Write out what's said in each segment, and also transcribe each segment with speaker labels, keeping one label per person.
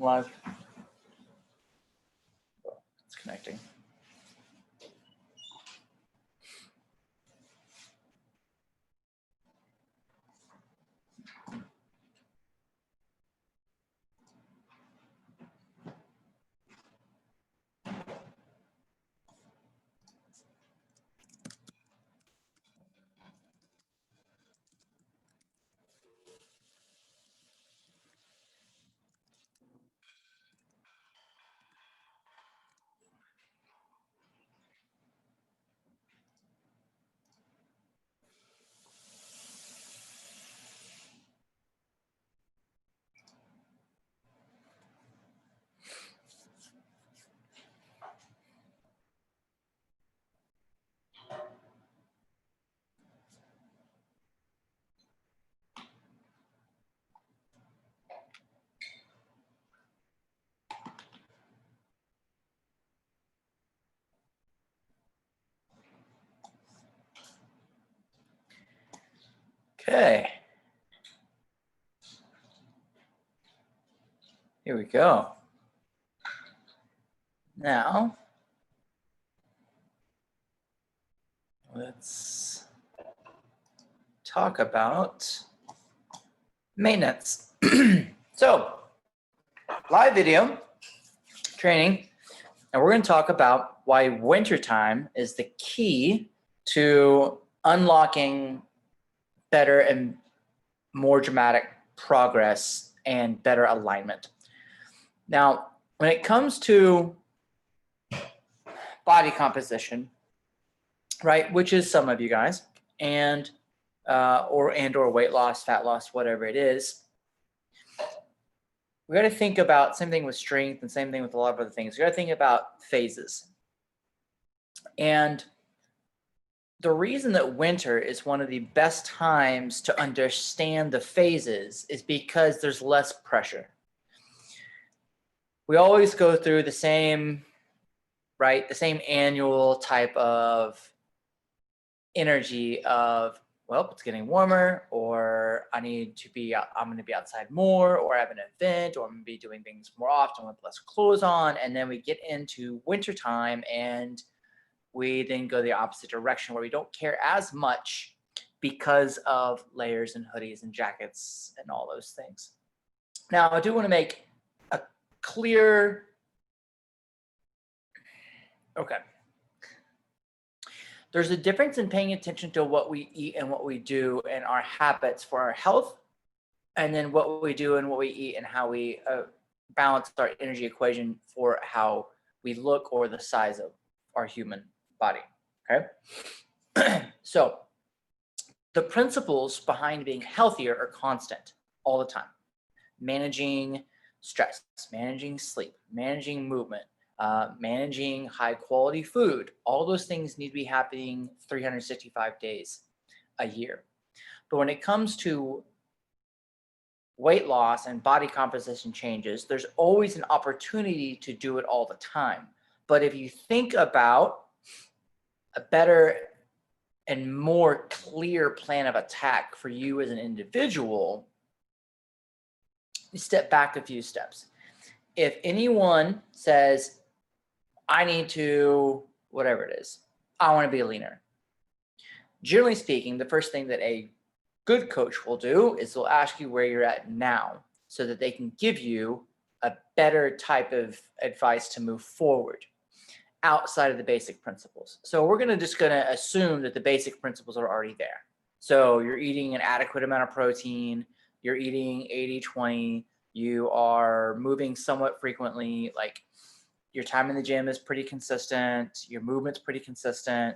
Speaker 1: live. It's connecting. Okay. Here we go. Now, let's talk about maintenance. So, live video training, and we're going to talk about why wintertime is the key to unlocking better and more dramatic progress and better alignment. Now, when it comes to body composition, right, which is some of you guys, and or weight loss, fat loss, whatever it is, we got to think about same thing with strength and same thing with a lot of other things. We got to think about phases. And the reason that winter is one of the best times to understand the phases is because there's less pressure. We always go through the same, right, the same annual type of energy of, well, it's getting warmer, or I'm going to be outside more, or I have an event, or I'm going to be doing things more often with less clothes on. And then we get into wintertime and we then go the opposite direction where we don't care as much because of layers and hoodies and jackets and all those things. Now, I do want to make a clear, okay. There's a difference in paying attention to what we eat and what we do and our habits for our health, and then what we do and what we eat and how we balance our energy equation for how we look or the size of our human body, okay? So the principles behind being healthier are constant all the time. Managing stress, managing sleep, managing movement, managing high quality food. All those things need to be happening 365 days a year. But when it comes to weight loss and body composition changes, there's always an opportunity to do it all the time. But if you think about a better and more clear plan of attack for you as an individual, you step back a few steps. If anyone says, I need to, whatever it is, I want to be leaner. Generally speaking, the first thing that a good coach will do is they'll ask you where you're at now so that they can give you a better type of advice to move forward outside of the basic principles. So we're just going to assume that the basic principles are already there. So you're eating an adequate amount of protein, you're eating 80-20, you are moving somewhat frequently, like your time in the gym is pretty consistent, your movement's pretty consistent,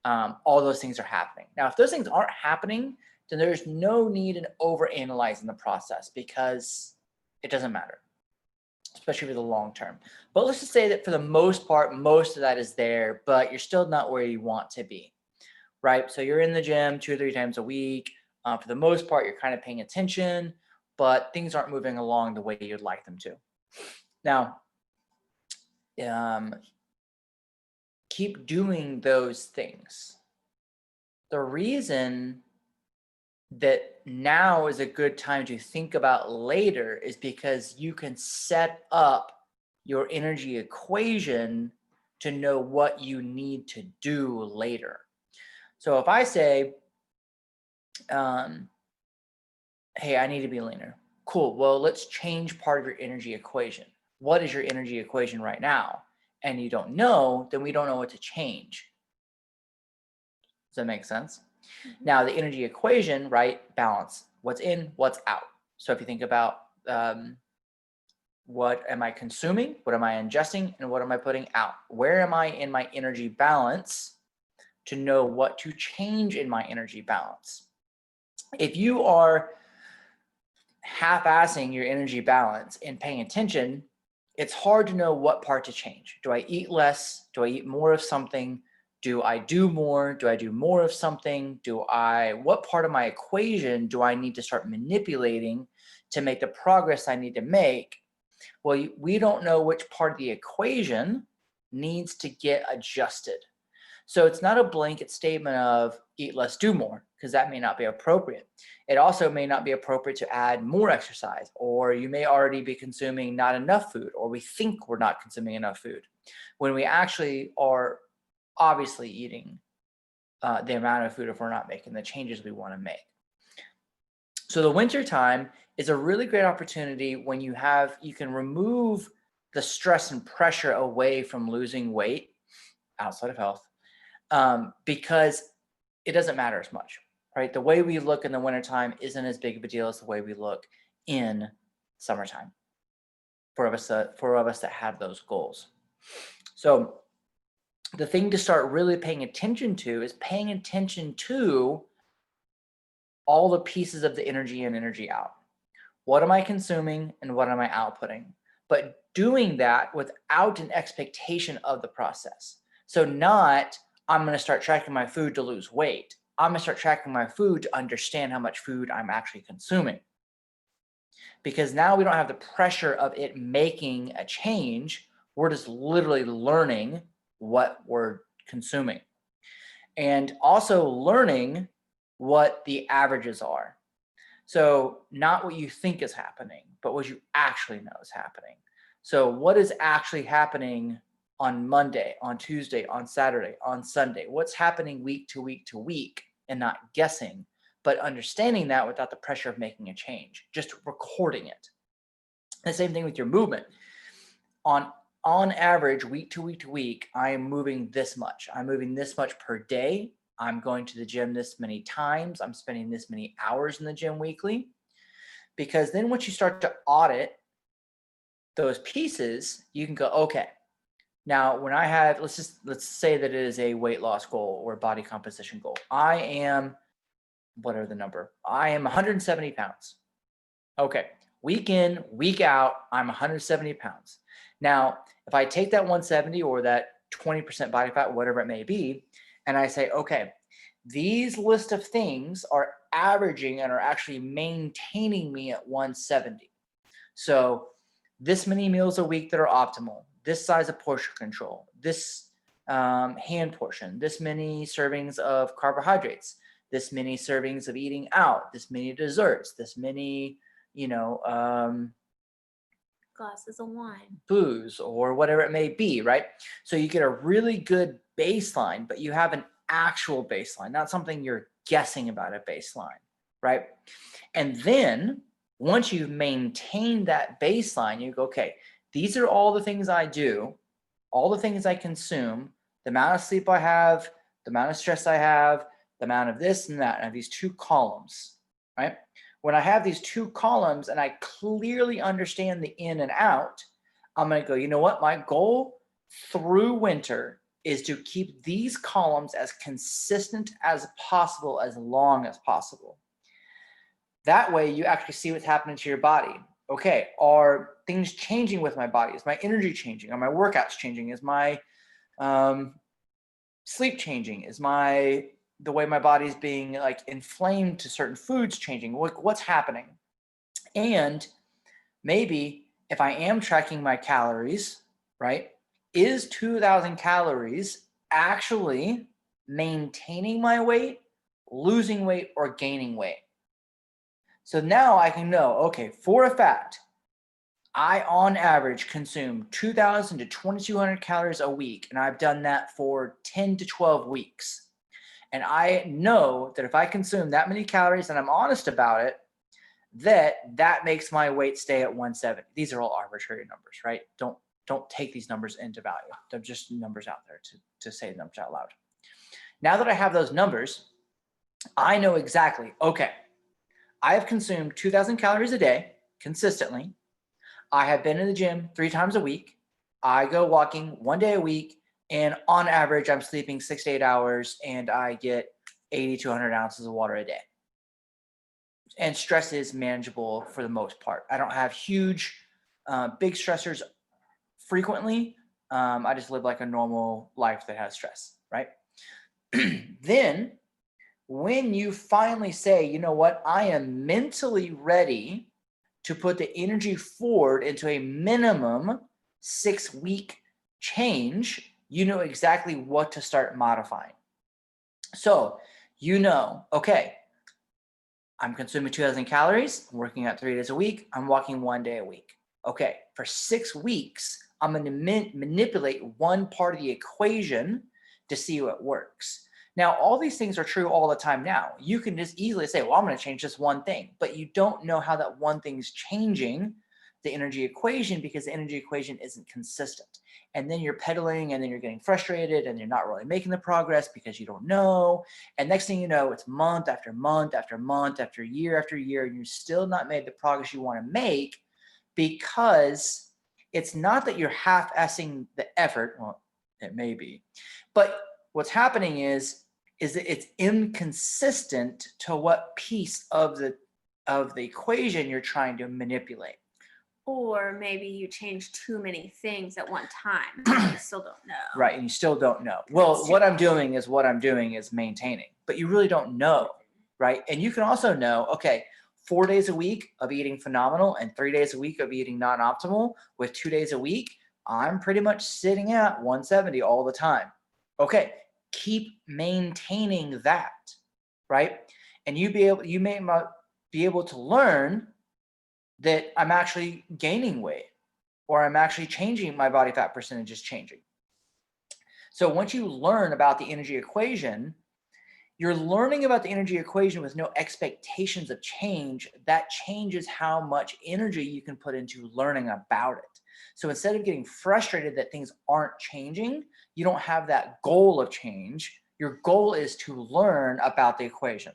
Speaker 1: all those things are happening. Now, if those things aren't happening, then there's no need in overanalyzing the process because it doesn't matter, especially for the long term. But let's just say that for the most part, most of that is there, but you're still not where you want to be, right? So you're in the gym 2 or 3 times a week. For the most part, you're kind of paying attention, but things aren't moving along the way you'd like them to. Now, keep doing those things. The reason that now is a good time to think about later is because you can set up your energy equation to know what you need to do later. So if I say, hey, I need to be leaner. Cool. Well, let's change part of your energy equation. What is your energy equation right now? And you don't know, then we don't know what to change. Does that make sense? Mm-hmm. Now, the energy equation, right? Balance. What's in, what's out. So if you think about what am I consuming, what am I ingesting, and what am I putting out? Where am I in my energy balance to know what to change in my energy balance? If you are half-assing your energy balance and paying attention, it's hard to know what part to change. Do I eat less? Do I eat more of something? Do I do more? Do I do more of something? What part of my equation do I need to start manipulating to make the progress I need to make? Well, we don't know which part of the equation needs to get adjusted. So it's not a blanket statement of eat less, do more, because that may not be appropriate. It also may not be appropriate to add more exercise, or you may already be consuming not enough food, or we think we're not consuming enough food, when we actually are obviously eating the amount of food if we're not making the changes we want to make. So the winter time is a really great opportunity when you can remove the stress and pressure away from losing weight outside of health, because it doesn't matter as much, right? The way we look in the wintertime isn't as big of a deal as the way we look in summertime for of us that have those goals. So the thing to start really paying attention to is paying attention to all the pieces of the energy in, energy out. What am I consuming and what am I outputting? But doing that without an expectation of the process. So not, I'm going to start tracking my food to lose weight. I'm going to start tracking my food to understand how much food I'm actually consuming. Because now we don't have the pressure of it making a change. We're just literally learning what we're consuming. And also learning what the averages are. So not what you think is happening, but what you actually know is happening. So what is actually happening on Monday, on Tuesday, on Saturday, on Sunday? What's happening week to week to week, and not guessing, but understanding that without the pressure of making a change, just recording it. The same thing with your movement. On average, week to week to week, I am moving this much. I'm moving this much per day. I'm going to the gym this many times. I'm spending this many hours in the gym weekly. Because then once you start to audit those pieces, you can go, okay, now when I have, let's say that it is a weight loss goal or body composition goal. I am, whatever the number, I am 170 pounds. Okay, week in, week out, I'm 170 pounds. Now, if I take that 170 or that 20% body fat, whatever it may be, and I say, okay, these list of things are averaging and are actually maintaining me at 170. So this many meals a week that are optimal, this size of portion control, this hand portion, this many servings of carbohydrates, this many servings of eating out, this many desserts, this many,
Speaker 2: glasses of wine,
Speaker 1: booze, or whatever it may be, right? So you get a really good baseline, but you have an actual baseline, not something you're guessing about a baseline, right? And then once you've maintained that baseline, you go, okay, these are all the things I do, all the things I consume, the amount of sleep I have, the amount of stress I have, the amount of this and that, and I have these two columns, right? When I have these two columns and I clearly understand the in and out, I'm going to go, you know what? My goal through winter is to keep these columns as consistent as possible, as long as possible. That way you actually see what's happening to your body. Okay, are things changing with my body? Is my energy changing? Are my workouts changing? Is my sleep changing? Is the way my body's being like inflamed to certain foods changing? What's happening? And maybe if I am tracking my calories, right, is 2,000 calories actually maintaining my weight, losing weight, or gaining weight? So now I can know, okay, for a fact, I on average consume 2,000 to 2,200 calories a week, and I've done that for 10 to 12 weeks. And I know that if I consume that many calories and I'm honest about it, that makes my weight stay at 170. These are all arbitrary numbers, right? Don't take these numbers into value. They're just numbers out there to say numbers out loud. Now that I have those numbers, I know exactly, okay, I have consumed 2,000 calories a day consistently. I have been in the gym 3 times a week. I go walking 1 day a week. And on average, I'm sleeping 6 to 8 hours and I get 80 to 100 ounces of water a day. And stress is manageable for the most part. I don't have huge, big stressors frequently. I just live like a normal life that has stress, right? Then when you finally say, you know what, I am mentally ready to put the energy forward into a minimum 6-week change, you know exactly what to start modifying. So you know, okay, I'm consuming 2,000 calories, I'm working out 3 days a week, I'm walking 1 day a week. Okay, for 6 weeks, I'm going to manipulate one part of the equation to see what works. Now, all these things are true all the time now. You can just easily say, well, I'm going to change this one thing, but you don't know how that one thing is changing the energy equation because the energy equation isn't consistent. And then you're pedaling and then you're getting frustrated and you're not really making the progress because you don't know. And next thing you know, it's month after month after month after year, and you're still not made the progress you want to make because it's not that you're half-assing the effort. Well, it may be, but what's happening is that it's inconsistent to what piece of the equation you're trying to manipulate.
Speaker 2: Or maybe you change too many things at one time and you still don't know.
Speaker 1: Right, and you still don't know. Well, what I'm doing is maintaining, but you really don't know, right? And you can also know, okay, 4 days a week of eating phenomenal and 3 days a week of eating non-optimal with 2 days a week, I'm pretty much sitting at 170 all the time. Okay, keep maintaining that, right? And you may be able to learn that I'm actually gaining weight or I'm actually changing, my body fat percentage is changing. So once you learn about the energy equation, you're learning about the energy equation with no expectations of change. That changes how much energy you can put into learning about it. So instead of getting frustrated that things aren't changing, you don't have that goal of change. Your goal is to learn about the equation.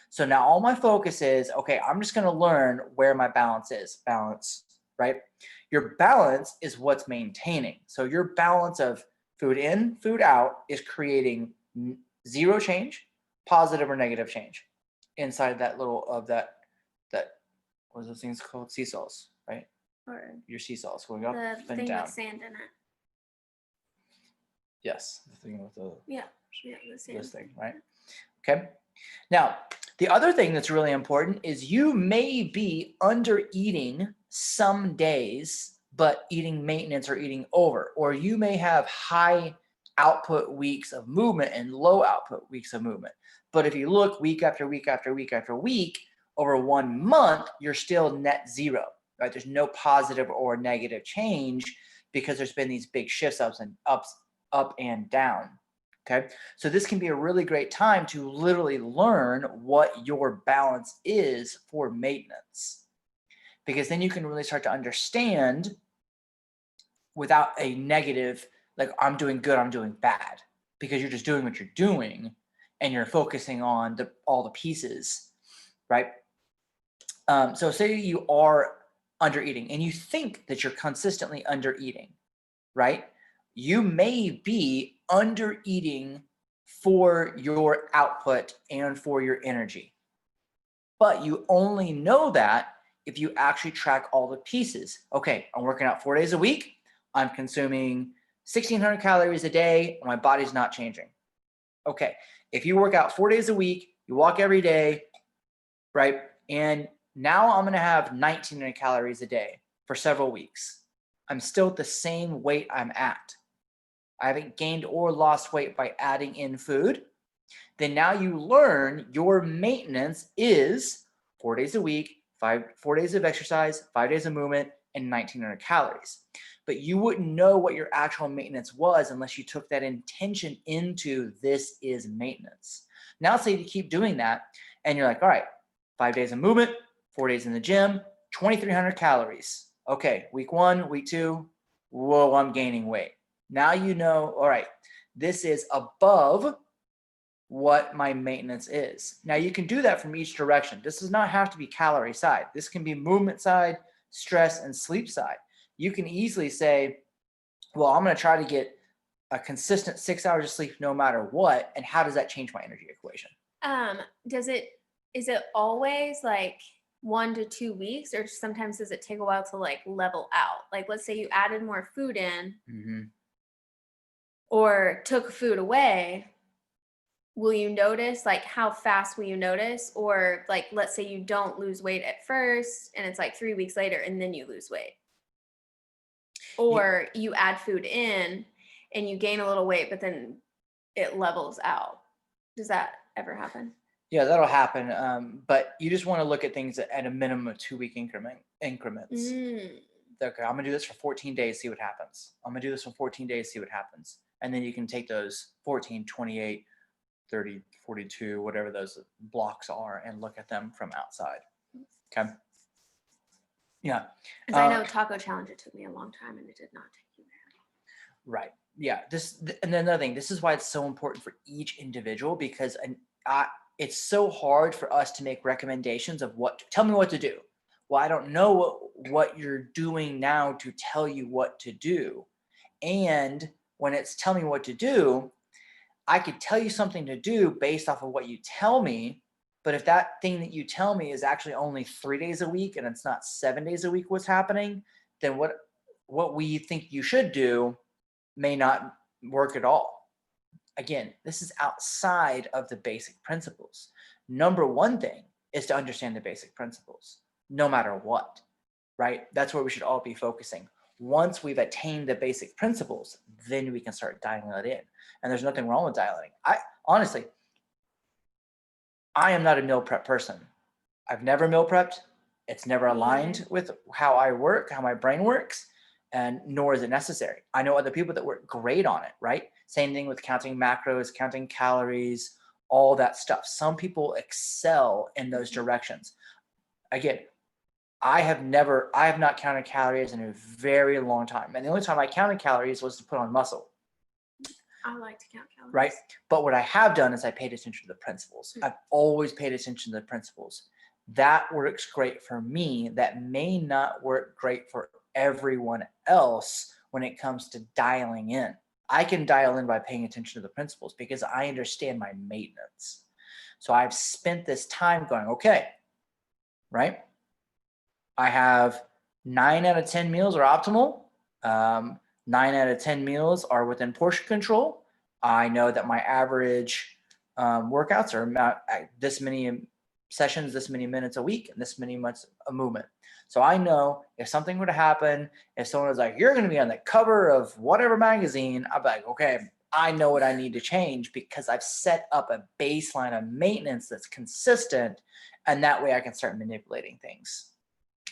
Speaker 1: So now all my focus is, okay, I'm just going to learn where my balance is. Balance, right? Your balance is what's maintaining. So your balance of food in, food out is creating zero change, positive or negative change inside that what are those things called? Seesaws, right?
Speaker 2: Or
Speaker 1: Your seesaws going up
Speaker 2: the
Speaker 1: and
Speaker 2: thing
Speaker 1: down.
Speaker 2: with sand in it.
Speaker 1: Yes, the thing with the
Speaker 2: The sand.
Speaker 1: this thing, right? Okay. Now, the other thing that's really important is you may be under eating some days, but eating maintenance or eating over, or you may have high output weeks of movement and low output weeks of movement. But if you look week after week after week after week over 1 month, you're still net zero, right? There's no positive or negative change because there's been these big shifts up and down. Okay, so this can be a really great time to literally learn what your balance is for maintenance, because then you can really start to understand without a negative, like I'm doing good, I'm doing bad, because you're just doing what you're doing and you're focusing on all the pieces, right? So say you are under eating and you think that you're consistently under eating, right? You may be under eating for your output and for your energy. But you only know that if you actually track all the pieces. Okay, I'm working out 4 days a week. I'm consuming 1,600 calories a day. And my body's not changing. Okay, if you work out 4 days a week, you walk every day, right? And now I'm going to have 1,900 calories a day for several weeks. I'm still at the same weight I'm at. I haven't gained or lost weight by adding in food. Then now you learn your maintenance is 4 days a week, 4 days of exercise, 5 days of movement, and 1900 calories. But you wouldn't know what your actual maintenance was unless you took that intention into this is maintenance. Now say you keep doing that and you're like, all right, 5 days of movement, 4 days in the gym, 2300 calories. Okay, week 1, week 2, whoa, I'm gaining weight. Now you know, all right, this is above what my maintenance is. Now you can do that from each direction. This does not have to be calorie side. This can be movement side, stress, and sleep side. You can easily say, well, I'm going to try to get a consistent 6 hours of sleep no matter what. And how does that change my energy equation?
Speaker 2: Is it always like 1 to 2 weeks, or sometimes does it take a while to like level out? Like, let's say you added more food in or took food away. Will you notice, like, how fast will you notice? Or like, let's say you don't lose weight at first and it's like 3 weeks later and then you lose weight. Or you add food in and you gain a little weight, but then it levels out. Does that ever happen?
Speaker 1: Yeah, that'll happen. But you just want to look at things at a minimum of 2-week increments. Okay, I'm gonna do this for 14 days, see what happens. I'm gonna do this for 14 days, see what happens. And then you can take those 14, 28, 30, 42, whatever those blocks are, and look at them from outside. Okay. Yeah.
Speaker 2: Because I know Taco Challenge, it took me a long time and it did not take you there.
Speaker 1: Right. Yeah. And another thing, this is why it's so important for each individual, because it's so hard for us to make recommendations of tell me what to do. Well, I don't know what you're doing now to tell you what to do. And when it's tell me what to do, I could tell you something to do based off of what you tell me. But if that thing that you tell me is actually only 3 days a week and it's not 7 days a week what's happening, then what we think you should do may not work at all. Again, this is outside of the basic principles. Number one thing is to understand the basic principles, no matter what, right? That's where we should all be focusing. Once we've attained the basic principles, then we can start dialing it in. And there's nothing wrong with dialing. Honestly, I am not a meal prep person. I've never meal prepped. It's never aligned with how I work, how my brain works, and nor is it necessary. I know other people that work great on it, right? Same thing with counting macros, counting calories, all that stuff. Some people excel in those directions. Again, I have not counted calories in a very long time. And the only time I counted calories was to put on muscle.
Speaker 2: I like to count calories.
Speaker 1: Right. But what I have done is I paid attention to the principles. I've always paid attention to the principles. That works great for me. That may not work great for everyone else when it comes to dialing in. I can dial in by paying attention to the principles because I understand my maintenance. So I've spent this time going, okay, right? I have 9 out of 10 meals are optimal. 9 out of 10 meals are within portion control. I know that my average workouts are this many sessions, this many minutes a week, and this many months of movement. So I know if something were to happen, if someone was like, you're going to be on the cover of whatever magazine, I'd be like, okay, I know what I need to change because I've set up a baseline of maintenance that's consistent. And that way I can start manipulating things.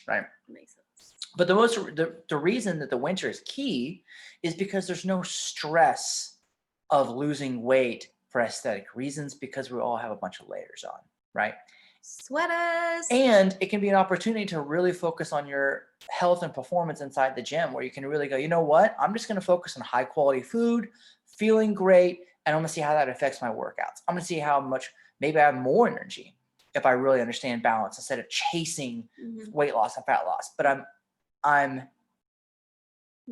Speaker 1: Right.
Speaker 2: Makes sense.
Speaker 1: But the reason that the winter is key is because there's no stress of losing weight for aesthetic reasons because we all have a bunch of layers on, right?
Speaker 2: Sweaters.
Speaker 1: And it can be an opportunity to really focus on your health and performance inside the gym where you can really go, you know what? I'm just going to focus on high quality food, feeling great, and I'm going to see how that affects my workouts. I'm going to see how much maybe I have more energy if I really understand balance instead of chasing weight loss and fat loss. But I'm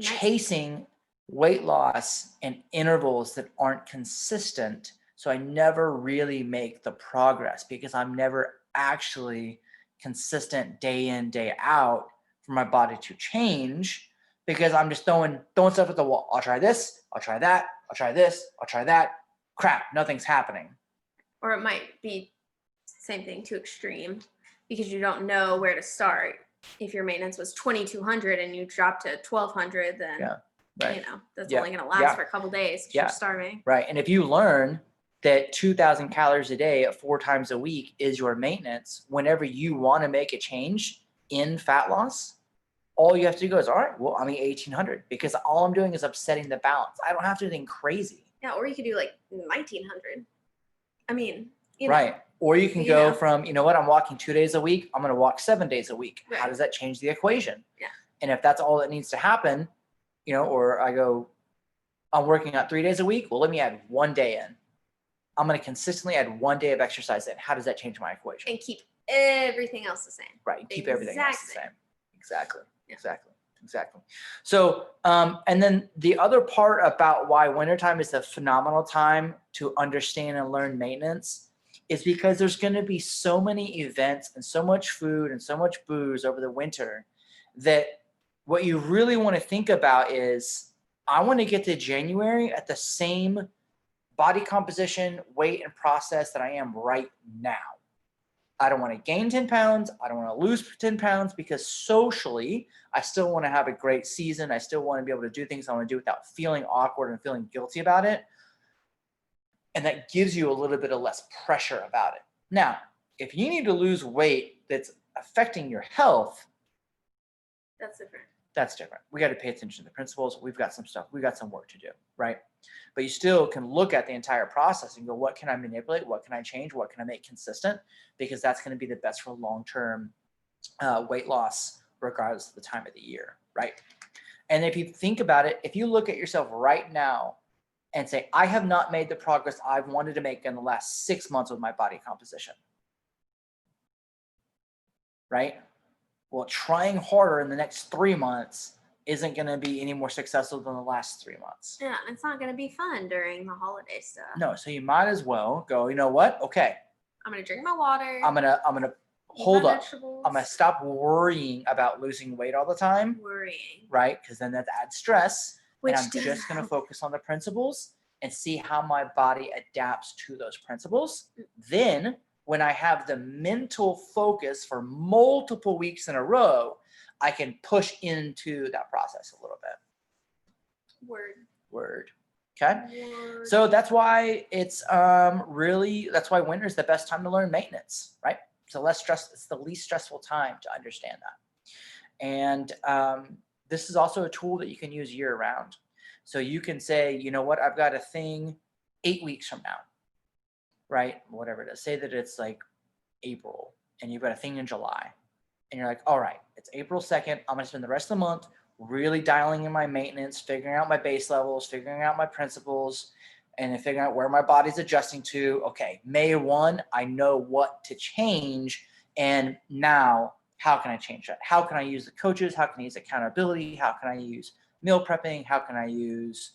Speaker 1: chasing weight loss in intervals that aren't consistent. So I never really make the progress because I'm never actually consistent day in, day out for my body to change because I'm just throwing stuff at the wall. I'll try this, I'll try that, I'll try this, I'll try that. Crap, nothing's happening.
Speaker 2: Or it might be same thing, too extreme because you don't know where to start. If your maintenance was 2,200 and you dropped to 1,200, then
Speaker 1: right.
Speaker 2: that's only going to last for a couple days because you're starving.
Speaker 1: Right. And if you learn that 2,000 calories a day at 4 times a week is your maintenance. Whenever you want to make a change in fat loss, all you have to do is, all right, well, I'm eating 1,800 because all I'm doing is upsetting the balance. I don't have to do anything crazy.
Speaker 2: Yeah, or you could do like 1,900. I mean, you know.
Speaker 1: Right. Or you can
Speaker 2: You
Speaker 1: go
Speaker 2: know.
Speaker 1: from, you know what, I'm walking 2 days a week. I'm going to walk 7 days a week. How
Speaker 2: Right.
Speaker 1: does that change the equation?
Speaker 2: Yeah.
Speaker 1: And if that's all that needs to happen, you know, or I go, I'm working out 3 days a week. Well, let me add 1 day in. I'm going to consistently add 1 day of exercise in. How does that change my equation?
Speaker 2: And keep everything else the same.
Speaker 1: Right. Keep everything else the
Speaker 2: Exactly.
Speaker 1: same. Exactly.
Speaker 2: Yeah.
Speaker 1: Exactly. So, and then the other part about why wintertime is a phenomenal time to understand and learn maintenance is because there's going to be so many events and so much food and so much booze over the winter that what you really want to think about is, I want to get to January at the same body composition, weight, and process that I am right now. I don't want to gain 10 pounds. I don't want to lose 10 pounds because socially, I still want to have a great season. I still want to be able to do things I want to do without feeling awkward and feeling guilty about it. And that gives you a little bit of less pressure about it. Now, if you need to lose weight that's affecting your health,
Speaker 2: That's different.
Speaker 1: that's different. We got to pay attention to the principles. We've got some work to do, right? But you still can look at the entire process and go, what can I manipulate? What can I change? What can I make consistent? Because that's going to be the best for long-term weight loss, regardless of the time of the year, right? And if you think about it, if you look at yourself right now and say, I have not made the progress I've wanted to make in the last 6 months with my body composition, right? Well, trying harder in the next 3 months isn't going to be any more successful than the last 3 months.
Speaker 2: Yeah, it's not going to be fun during the holiday stuff.
Speaker 1: No, so you might as well go, you know what? Okay,
Speaker 2: I'm going to drink my water.
Speaker 1: I'm gonna
Speaker 2: eat
Speaker 1: hold
Speaker 2: my
Speaker 1: up.
Speaker 2: vegetables.
Speaker 1: I'm gonna stop worrying about losing weight all the time,
Speaker 2: Worrying.
Speaker 1: right? Because then that adds stress.
Speaker 2: Which
Speaker 1: and I'm
Speaker 2: does
Speaker 1: just gonna
Speaker 2: help.
Speaker 1: focus on the principles and see how my body adapts to those principles. Then when I have the mental focus for multiple weeks in a row, I can push into that process a little bit. Word. Okay.
Speaker 2: Word.
Speaker 1: So that's why it's that's why winter is the best time to learn maintenance, right? It's the least stressful time to understand that. And this is also a tool that you can use year round. So you can say, you know what, I've got a thing 8 weeks from now, right? Whatever it is. Say that it's like April and you've got a thing in July. And you're like, all right, it's April 2nd. I'm going to spend the rest of the month really dialing in my maintenance, figuring out my base levels, figuring out my principles, and then figuring out where my body's adjusting to. Okay, May 1, I know what to change. And now, how can I change that? How can I use the coaches? How can I use accountability? How can I use meal prepping? How can I use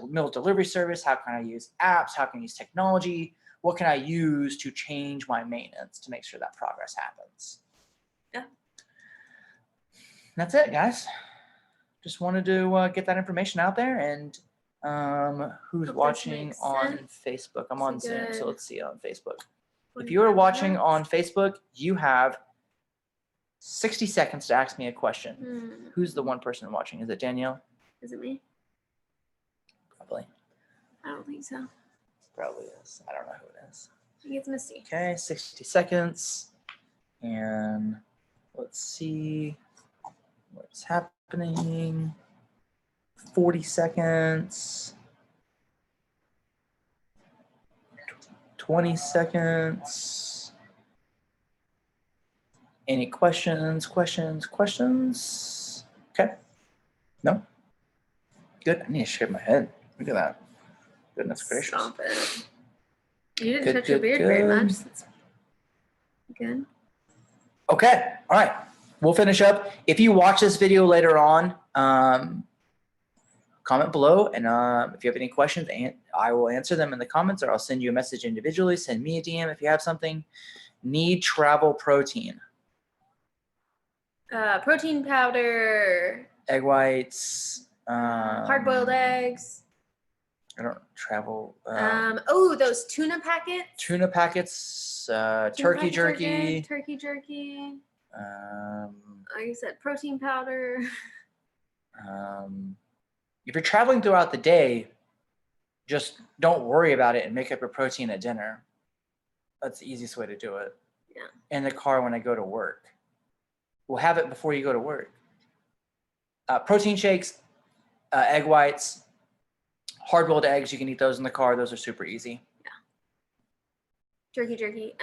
Speaker 1: meal delivery service? How can I use apps? How can I use technology? What can I use to change my maintenance to make sure that progress happens?
Speaker 2: Yeah.
Speaker 1: That's it, guys. Just wanted to get that information out there. And who's
Speaker 2: Hope this
Speaker 1: watching
Speaker 2: makes
Speaker 1: on
Speaker 2: sense.
Speaker 1: Facebook? I'm on Zoom, so
Speaker 2: Good.
Speaker 1: let's see on Facebook. If you are watching on Facebook, you have 60 seconds to ask me a question. Who's the one person watching? Is it Danielle?
Speaker 2: Is it me?
Speaker 1: Probably.
Speaker 2: I don't think so.
Speaker 1: Probably is. I don't know who it is.
Speaker 2: I think it's Misty.
Speaker 1: Okay, 60 seconds. And let's see what's happening. 40 seconds. 20 seconds. Any questions? Okay. No? Good. I need to shave my head. Look at that. Goodness gracious.
Speaker 2: Stop it. You didn't
Speaker 1: Good,
Speaker 2: touch your
Speaker 1: good,
Speaker 2: beard very
Speaker 1: good.
Speaker 2: much. That's good.
Speaker 1: Okay. All right. We'll finish up. If you watch this video later on, comment below. And if you have any questions, I will answer them in the comments, or I'll send you a message individually. Send me a DM if you have something. Need travel protein.
Speaker 2: Protein powder.
Speaker 1: Egg whites.
Speaker 2: Hard-boiled eggs.
Speaker 1: I don't travel.
Speaker 2: Oh, those tuna packets.
Speaker 1: Tuna packets.
Speaker 2: Tuna
Speaker 1: Turkey
Speaker 2: packets are good.
Speaker 1: jerky.
Speaker 2: Turkey jerky. Like I said, protein powder.
Speaker 1: If you're traveling throughout the day, just don't worry about it and make up your protein at dinner. That's the easiest way to do it.
Speaker 2: Yeah.
Speaker 1: In the car when I go to work. We'll have it before you go to work. Protein shakes, egg whites, hard-boiled eggs. You can eat those in the car. Those are super easy.
Speaker 2: Jerky.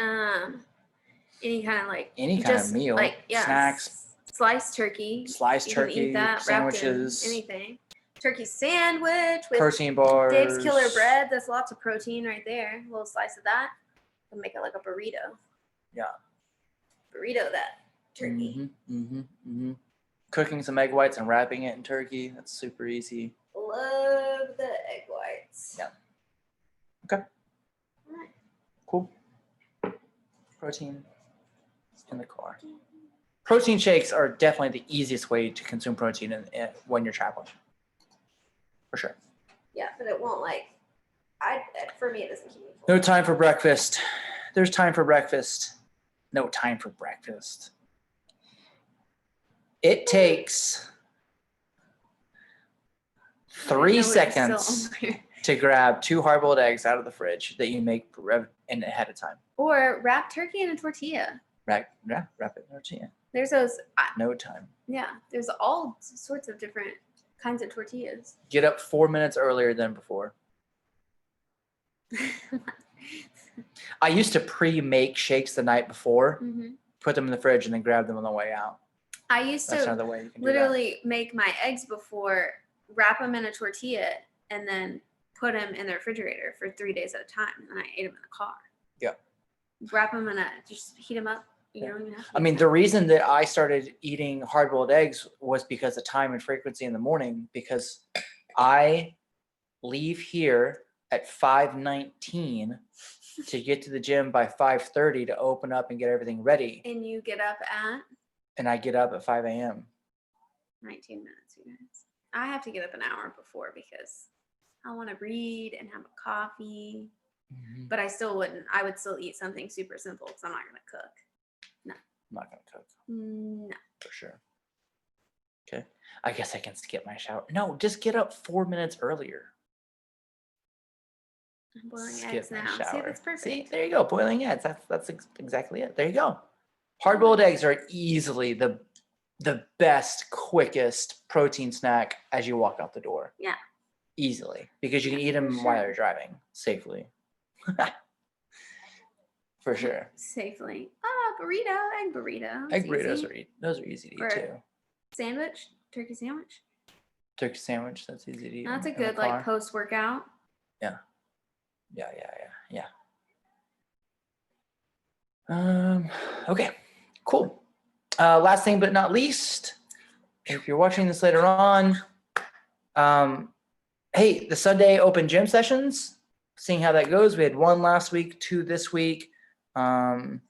Speaker 2: Any kind of like
Speaker 1: Any kind of meal,
Speaker 2: like
Speaker 1: snacks,
Speaker 2: sliced turkey.
Speaker 1: sliced
Speaker 2: You can
Speaker 1: turkey,
Speaker 2: eat that wrapped in
Speaker 1: sandwiches,
Speaker 2: anything. Turkey sandwich with
Speaker 1: protein bars.
Speaker 2: Dave's Killer Bread. That's lots of protein right there. A little slice of that. And make it like a burrito.
Speaker 1: Yeah.
Speaker 2: Burrito that turkey.
Speaker 1: Cooking some egg whites and wrapping it in turkey. That's super easy.
Speaker 2: Love the egg whites.
Speaker 1: Yeah. Okay.
Speaker 2: All right.
Speaker 1: Cool. Protein in the car. Protein shakes are definitely the easiest way to consume protein when you're traveling. For sure.
Speaker 2: Yeah, but it won't for me it doesn't keep me full.
Speaker 1: No time for breakfast. There's time for breakfast. No time for breakfast. It takes 3 seconds to grab 2 hard-boiled eggs out of the fridge that you make in ahead of time.
Speaker 2: Or wrap turkey in a tortilla.
Speaker 1: Wrap it in a tortilla.
Speaker 2: There's those.
Speaker 1: No time.
Speaker 2: Yeah, there's all sorts of different kinds of tortillas.
Speaker 1: Get up 4 minutes earlier than before. I used to pre-make shakes the night before, put them in the fridge, and then grab them on the way out.
Speaker 2: I used
Speaker 1: That's
Speaker 2: to
Speaker 1: another way you can
Speaker 2: literally make my eggs before, wrap them in a tortilla, and then put them in the refrigerator for 3 days at a time, and I ate them in the car.
Speaker 1: Yeah.
Speaker 2: Wrap them just heat them up. You don't even have to.
Speaker 1: I mean, the reason that I started eating hard-boiled eggs was because of time and frequency in the morning, because I leave here at 5:19 to get to the gym by 5:30 to open up and get everything ready.
Speaker 2: And you get up at?
Speaker 1: And I get up at 5 a.m.
Speaker 2: 19 minutes, you guys. I have to get up an hour before because I want to read and have a coffee. But I would still eat something super simple because I'm not going to cook. No.
Speaker 1: I'm not going to cook.
Speaker 2: No.
Speaker 1: For sure. Okay. I guess I can skip my shower. No, just get up 4 minutes earlier.
Speaker 2: I'm boiling eggs now. See, that's perfect.
Speaker 1: See, there you go. Boiling eggs. That's exactly it. There you go. Hard-boiled eggs are easily the best, quickest protein snack as you walk out the door.
Speaker 2: Yeah.
Speaker 1: Easily. Because you can eat them while you're driving safely. For sure.
Speaker 2: Safely. Burrito, egg burrito.
Speaker 1: Egg burritos are easy to eat too.
Speaker 2: Sandwich, turkey sandwich.
Speaker 1: Turkey sandwich, that's easy to eat.
Speaker 2: That's a good like post-workout.
Speaker 1: Yeah. Okay, cool. Last thing but not least, if you're watching this later on, hey, the Sunday open gym sessions, seeing how that goes. We had 1 last week, 2 this week. We're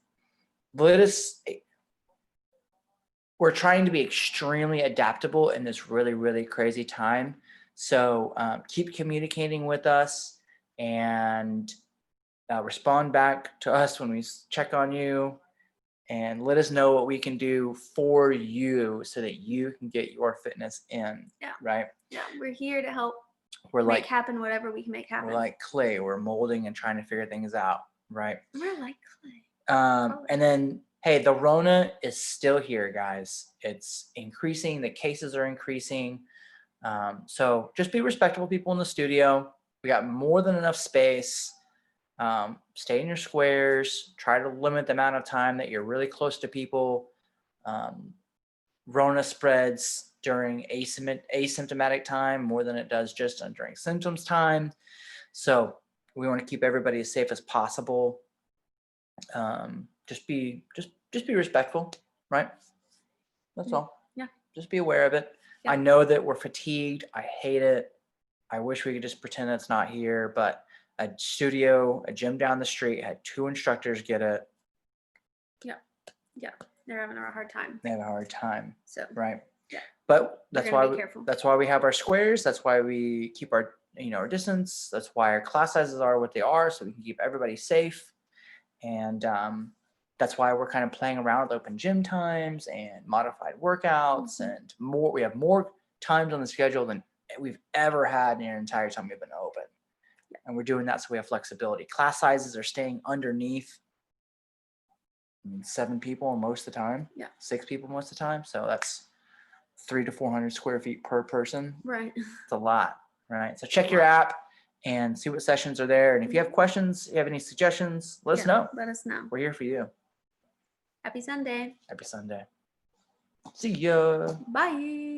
Speaker 1: trying to be extremely adaptable in this really, really crazy time. So keep communicating with us and respond back to us when we check on you, and let us know what we can do for you so that you can get your fitness in. Yeah. Right?
Speaker 2: Yeah, we're here to help
Speaker 1: make
Speaker 2: happen whatever we can make happen.
Speaker 1: We're like clay. We're molding and trying to figure things out. Right?
Speaker 2: We're like clay.
Speaker 1: And then, hey, the Rona is still here, guys. It's increasing. The cases are increasing. So just be respectable people in the studio. We got more than enough space. Stay in your squares. Try to limit the amount of time that you're really close to people. Rona spreads during asymptomatic time more than it does just during symptoms time. So we want to keep everybody as safe as possible. Just be respectful, right? That's all.
Speaker 2: Yeah.
Speaker 1: Just be aware of it. Yeah. I know that we're fatigued. I hate it. I wish we could just pretend it's not here, but a gym down the street had 2 instructors get it.
Speaker 2: Yeah. They're having a hard time.
Speaker 1: They have a hard time.
Speaker 2: So,
Speaker 1: right.
Speaker 2: Yeah.
Speaker 1: But that's why we have our squares. That's why we keep our distance. That's why our class sizes are what they are, so we can keep everybody safe. And that's why we're kind of playing around with open gym times and modified workouts and more. We have more times on the schedule than we've ever had in our entire time we've been open. And we're doing that so we have flexibility. Class sizes are staying underneath 7 people most of the time.
Speaker 2: Yeah.
Speaker 1: 6 people most of the time. So that's 300 to 400 square feet per person.
Speaker 2: Right.
Speaker 1: It's a lot, right? So check your app and see what sessions are there. And if you have questions, you have any suggestions, let us know.
Speaker 2: Let us know.
Speaker 1: We're here for you.
Speaker 2: Happy Sunday.
Speaker 1: Happy Sunday. See ya.
Speaker 2: Bye.